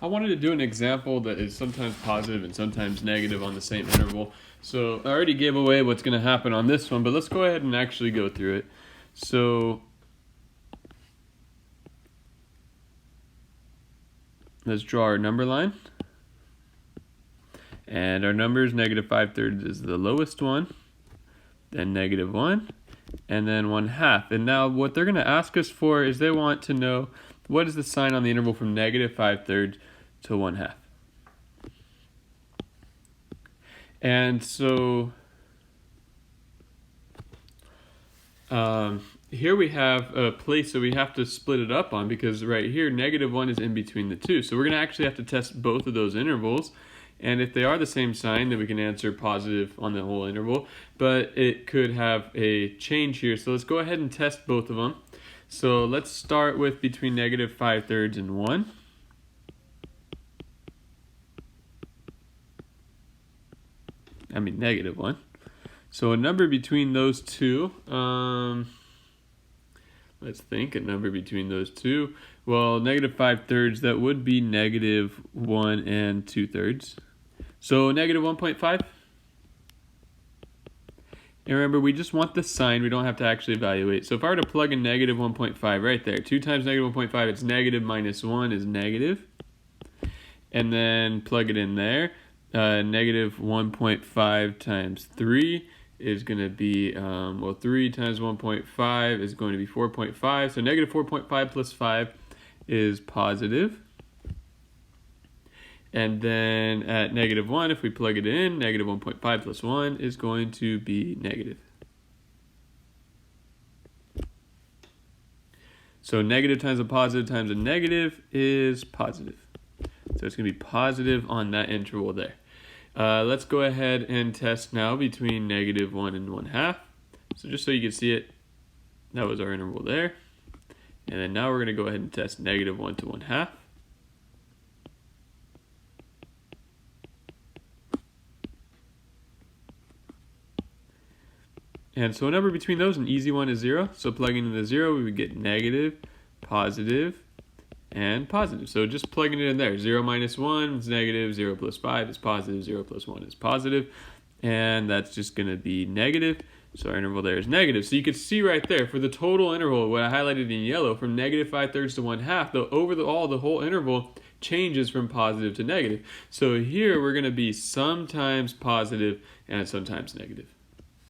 I wanted to do an example that is sometimes positive and sometimes negative on the same interval. So I already gave away what's going to happen on this one, but let's go ahead and actually go through it. So let's draw our number line. And our numbers, -5/3 is the lowest one, then -1, and then 1/2. And now what they're going to ask us for is they want to know what is the sign on the interval from -5/3 to 1/2. And so here we have a place that we have to split it up on, because right here -1 is in between the two. So we're going to actually have to test both of those intervals. And if they are the same sign, then we can answer positive on the whole interval. But it could have a change here. So let's go ahead and test both of them. So let's start with between -5/3 and 1. -1. So a number between those two, let's think, a number between those two. Well, -5/3, that would be -1 2/3. So -1.5. And remember, we just want the sign. We don't have to actually evaluate. So if I were to plug in -1.5 right there, 2 times -1.5, it's negative minus 1 is negative. And then plug it in there. -1.5 times 3 is going to be, 3 times 1.5 is going to be 4.5. So -4.5 plus 5 is positive. And then at -1, if we plug it in, -1.5 plus 1 is going to be negative. So negative times a positive times a negative is positive. So it's going to be positive on that interval there. Let's go ahead and test now between -1 and 1/2. So just so you can see it, that was our interval there. And then now we're going to go ahead and test -1 to 1/2. And so a number between those, an easy one is 0. So plugging in the 0, we would get negative, positive, and positive. So just plugging it in there. 0 minus 1 is negative, 0 plus 5 is positive, 0 plus 1 is positive. And that's just going to be negative. So our interval there is negative. So you can see right there, for the total interval, what I highlighted in yellow, from -5/3 to 1/2, the whole interval changes from positive to negative. So here we're going to be sometimes positive and sometimes negative.